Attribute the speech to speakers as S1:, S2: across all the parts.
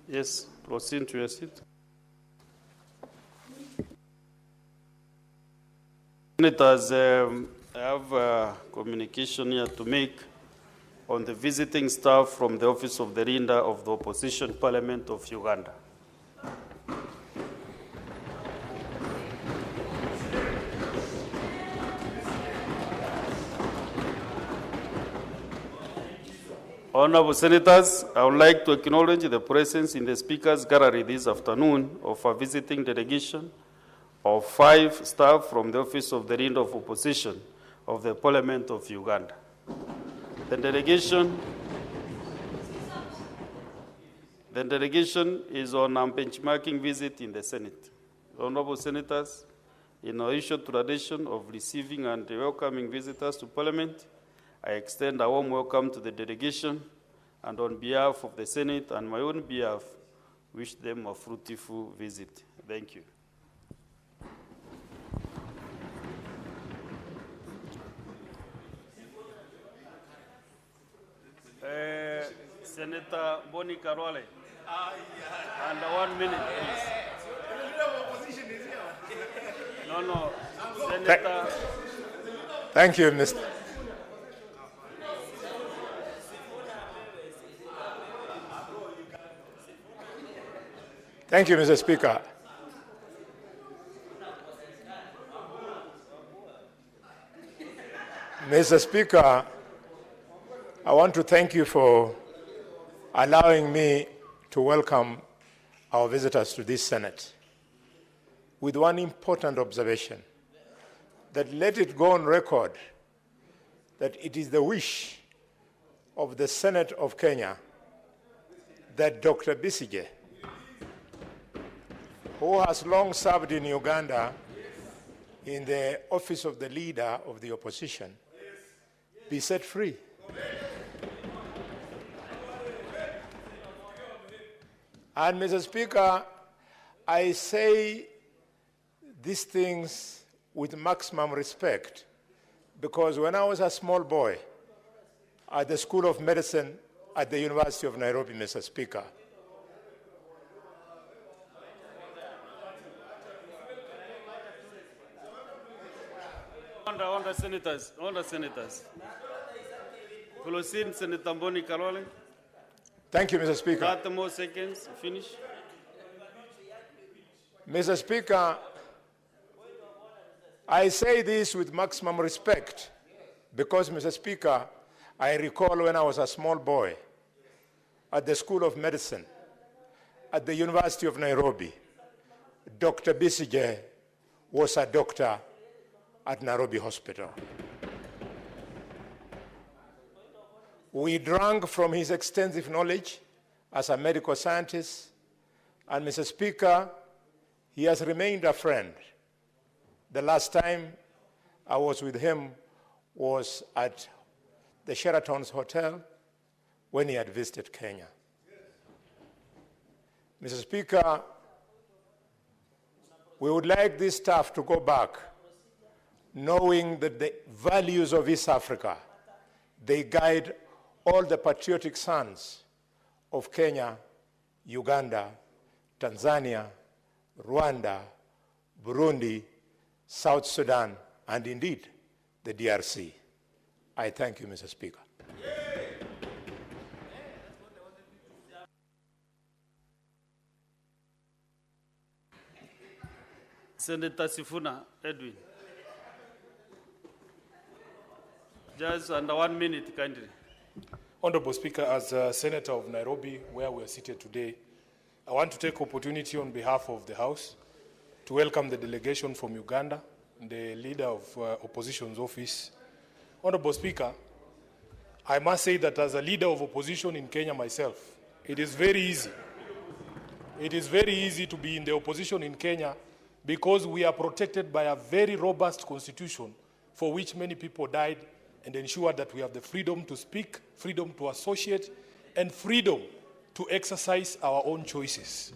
S1: Yes, proceed to your seat. Senators, I have a communication here to make on the visiting staff from the Office of the Leader of the Opposition Parliament of Uganda. Honorable Senators, I would like to acknowledge the presence in the Speaker's Gallery this afternoon of a visiting delegation of 5 staff from the Office of the Leader of Opposition of the Parliament of Uganda. The delegation is on a benchmarking visit in the Senate. Honorable Senators, in our usual tradition of receiving and welcoming visitors to Parliament, I extend a warm welcome to the delegation, and on behalf of the Senate and my own behalf, wish them a fruitful visit. Thank you. Senator Boni Karwale. And 1 minute, please. No. Senator.
S2: Thank you, Mr. Thank you, Mr. Speaker. Mr. Speaker, I want to thank you for allowing me to welcome our visitors to this Senate with one important observation, that let it go on record that it is the wish of the Senate of Kenya that Dr. Besigye, who has long served in Uganda in the office of the Leader of the Opposition, be set free. And Mr. Speaker, I say these things with maximum respect, because when I was a small boy at the School of Medicine at the University of Nairobi, Mr. Speaker,
S1: Order, senators. Proceed, Senator Boni Karwale.
S2: Thank you, Mr. Speaker.
S1: 30 more seconds, finish.
S2: Mr. Speaker, I say this with maximum respect because, Mr. Speaker, I recall when I was a small boy at the School of Medicine at the University of Nairobi, Dr. Besigye was a doctor at Nairobi Hospital. We drank from his extensive knowledge as a medical scientist, and Mr. Speaker, he has remained a friend. The last time I was with him was at the Sheraton's Hotel when he had visited Kenya. Mr. Speaker, we would like this staff to go back knowing that the values of East Africa, they guide all the patriotic sons of Kenya, Uganda, Tanzania, Rwanda, Burundi, South Sudan, and indeed the DRC. I thank you, Mr. Speaker.
S1: Senator Sifuna, Edwin. Just under 1 minute, kindly.
S3: Honorable Speaker, as a Senator of Nairobi, where we are seated today, I want to take opportunity on behalf of the House to welcome the delegation from Uganda, the Leader of Opposition's office. Honorable Speaker, I must say that as a Leader of Opposition in Kenya myself, it is very easy. It is very easy to be in the opposition in Kenya because we are protected by a very robust constitution for which many people died, and ensure that we have the freedom to speak, freedom to associate, and freedom to exercise our own choices.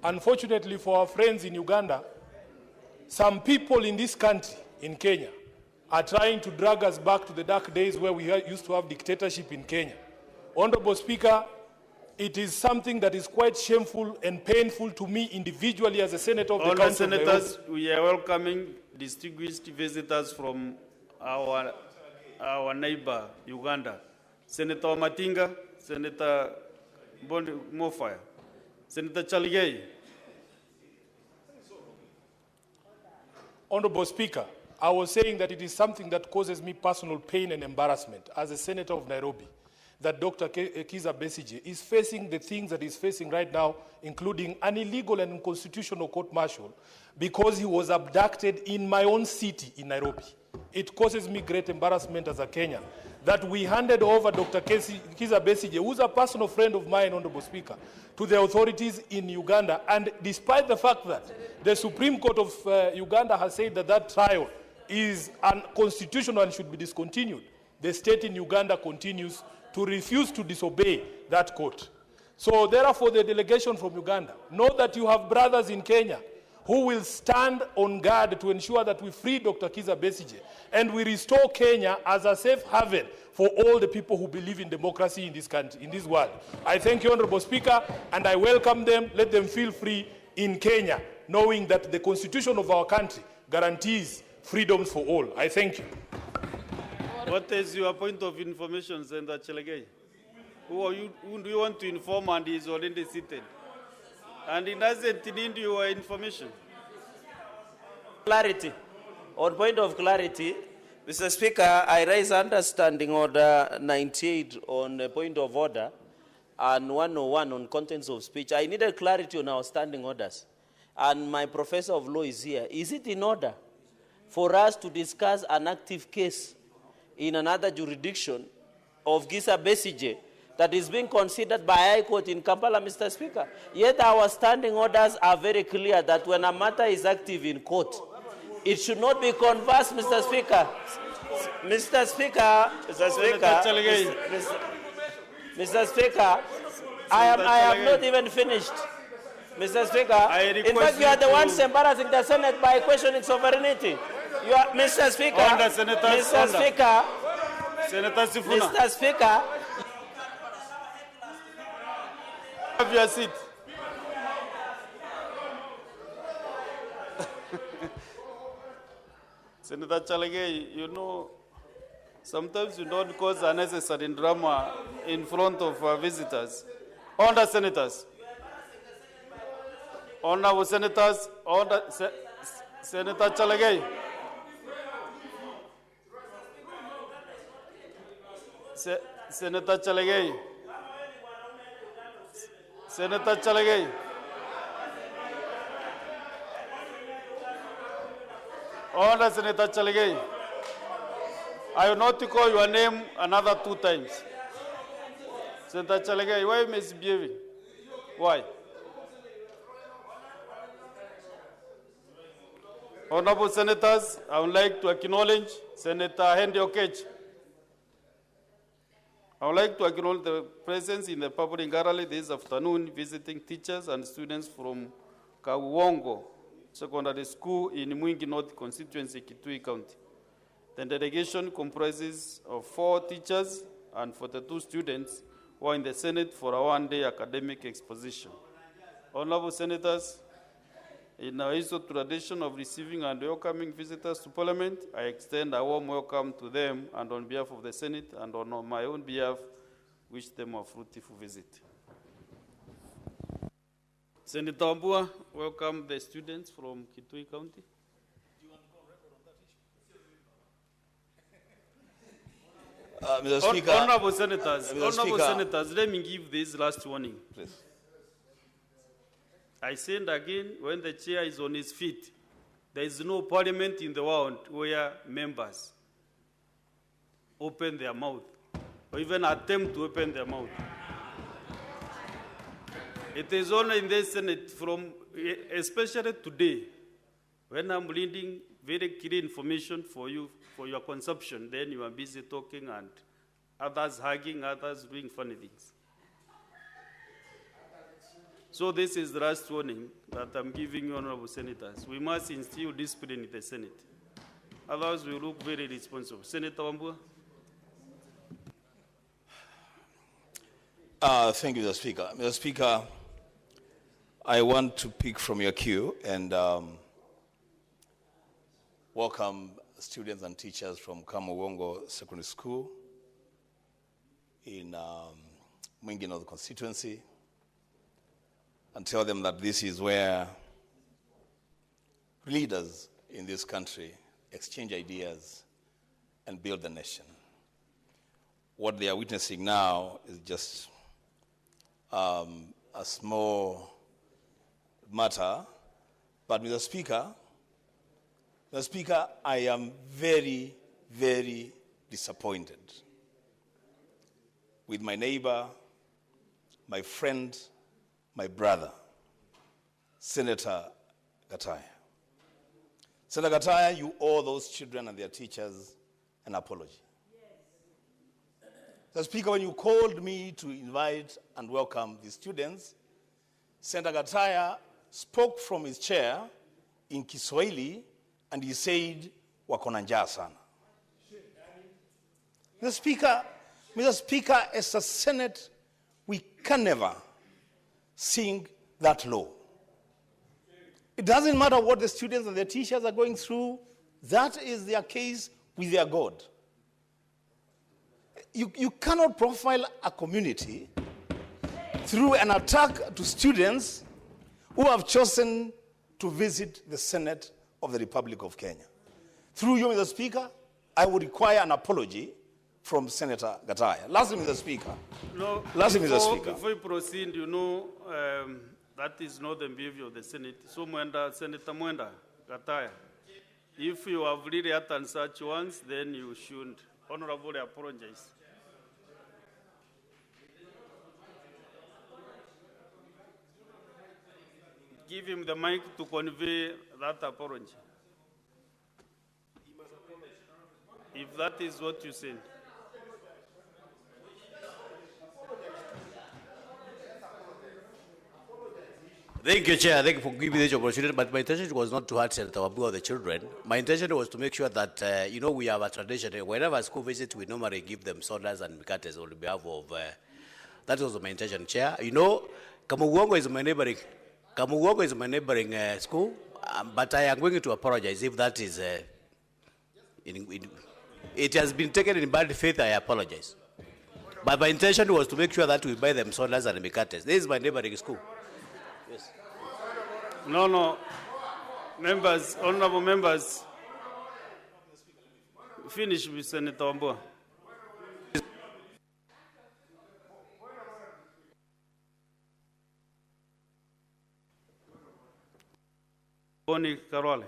S3: Unfortunately for our friends in Uganda, some people in this country, in Kenya, are trying to drag us back to the dark days where we used to have dictatorship in Kenya. Honorable Speaker, It is something that is quite shameful and painful to me individually as a senator of the
S1: All the
S3: Council of Nairobi.
S1: senators, we are welcoming distinguished visitors from our neighbor, Uganda. Senator Matinga, Senator Mofaya, Senator Chaligei.
S3: Honorable Speaker, I was saying that it is something that causes me personal pain and embarrassment as a senator of Nairobi, that Dr. Kizza Besigye is facing the things that he's facing right now, including an illegal and unconstitutional court-martial, because he was abducted in my own city in Nairobi. It causes me great embarrassment as a Kenyan that we handed over Dr. Kizza Besigye, who's a personal friend of mine, Honorable Speaker, to the authorities in Uganda. And despite the fact that the Supreme Court of Uganda has said that that trial is unconstitutional and should be discontinued, the state in Uganda continues to refuse to disobey that court. So therefore, the delegation from Uganda, know that you have brothers in Kenya who will stand on guard to ensure that we free Dr. Kizza Besigye and we restore Kenya as a safe haven for all the people who believe in democracy in this country, in this world. I thank you, Honorable Speaker, and I welcome them. Let them feel free in Kenya, knowing that the Constitution of our country guarantees freedoms for all. I thank you.
S1: What is your point of information, Senator Chaligei? Who do you want to inform and he is already seated? And he doesn't need your information.
S4: Clarity. On point of clarity, Mr. Speaker, I raise understanding order 98 on a point of order and 101 on contents of speech. I needed clarity on our standing orders. And my professor of law is here. Is it in order for us to discuss an active case in another jurisdiction of Kizza Besigye that is being considered by High Court in Kampala, Mr. Speaker? Yet our standing orders are very clear that when a matter is active in court, it should not be conversed, Mr. Speaker. Mr. Speaker, Mr. Speaker, I have not even finished. Mr. Speaker, in fact, you are the ones embarrassing the Senate by questioning sovereignty. You are, Mr. Speaker, Mr. Speaker,
S1: Senator Sifuna.
S4: Mr. Speaker,
S1: have your seat. Senator Chaligei, you know, sometimes you don't cause unnecessary drama in front of visitors. Honourable senators. Honourable senators, Senator Chaligei. Senator Chaligei. Senator Chaligei. Honourable Senator Chaligei. I will not call your name another 2 times. Senator Chaligei, why misbehaving? Why? Honourable senators, I would like to acknowledge Senator Henry Okech. I would like to acknowledge the presence in the public gallery this afternoon visiting teachers and students from Kawongo Secondary School in Mwingi North Constituency, Kitui County. The delegation comprises of 4 teachers and 42 students who are in the Senate for a one-day academic exposition. Honorable senators, in our history tradition of receiving and welcoming visitors to Parliament, I extend a warm welcome to them, and on behalf of the Senate and on my own behalf, wish them a fruitful visit. Senator Wambua, welcome the students from Kitui County. Do you want to go on record on that issue?
S5: Mr. Speaker,
S1: Honorable senators,
S5: Mr.
S1: senators, let me give this last warning.
S5: Please.
S1: I said again, when the chair is on his feet, there is no parliament in the world where members open their mouth or even attempt to open their mouth. It is only in the Senate, especially today, when I'm reading very clear information for you, for your consumption, then you are busy talking and others hugging, others doing funny things. So this is the last warning that I'm giving you, honorable senators. We must instill discipline in the Senate. Otherwise, we look very responsible. Senator Wambua.
S5: Thank you, Mr. Speaker. Mr. Speaker, I want to pick from your cue and welcome students and teachers from Kamuwongo Secondary School in Mwingi North constituency and tell them that this is where leaders in this country exchange ideas and build the nation. What they are witnessing now is just a small matter, but Mr. Speaker, I am very, very disappointed with my neighbor, my friend, my brother, Senator Gataya. Senator Gataya, you owe those children and their teachers an apology. Mr. Speaker, when you called me to invite and welcome the students, Senator Gataya spoke from his chair in Kiswahili and he said, "Wakona njaa sana." Mr. Speaker, as a Senate, we can never sing that low. It doesn't matter what the students and their teachers are going through. That is their case with their God. You cannot profile a community through an attack to students who have chosen to visit the Senate of the Republic of Kenya. Through you, Mr. Speaker, I would require an apology from Senator Gataya. Lastly, Mr. Speaker.
S1: No, before you proceed, you know, that is not the behavior of the Senate. So, Senator Mwenda Gataya, if you have really uttered such ones, then you should honorably apologize. Give him the mic to convey that apology. If that is what you said.
S6: Thank you, Chair. Thank you for giving me the opportunity. But my intention was not to hurt Senator Wabua or the children. My intention was to make sure that, you know, we have a tradition. Whenever school visits, we normally give them sodas and mikates on behalf of, that was my intention, Chair. You know, Kamuwongo is my neighboring school, but I am going to apologize if that is, it has been taken in bad faith, I apologize. But my intention was to make sure that we buy them sodas and mikates. This is my neighboring school. Yes.
S1: No. Members, honorable members. Finish with Senator Wambua. Boni Karwale.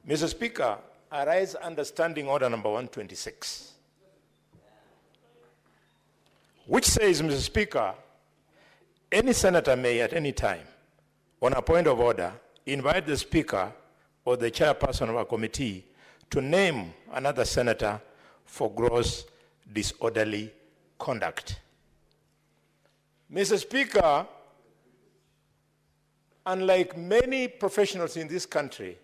S2: Mr. Speaker, I raise understanding order number 126, which says, Mr. Speaker, any senator may at any time, on a point of order, invite the Speaker or the chairperson of a committee to name another senator for gross disorderly conduct. Mr. Speaker, unlike many professionals in this country,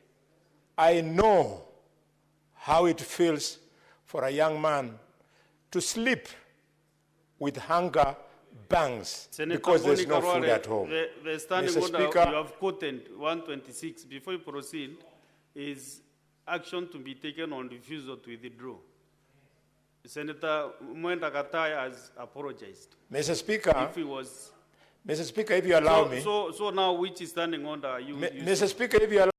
S2: I know how it feels for a young man to sleep with hunger bangs because there's no food at home.
S1: The standing
S2: Mr.
S1: order
S2: Speaker,
S1: you have quoted 126. Before you proceed, is action to be taken on refusal to withdraw. Senator Mwenda Gataya has apologized.
S2: Mr. Speaker,
S1: If he was,
S2: Mr. Speaker, if you allow me.
S1: So now which is standing order?
S2: Mr. Speaker, if you allow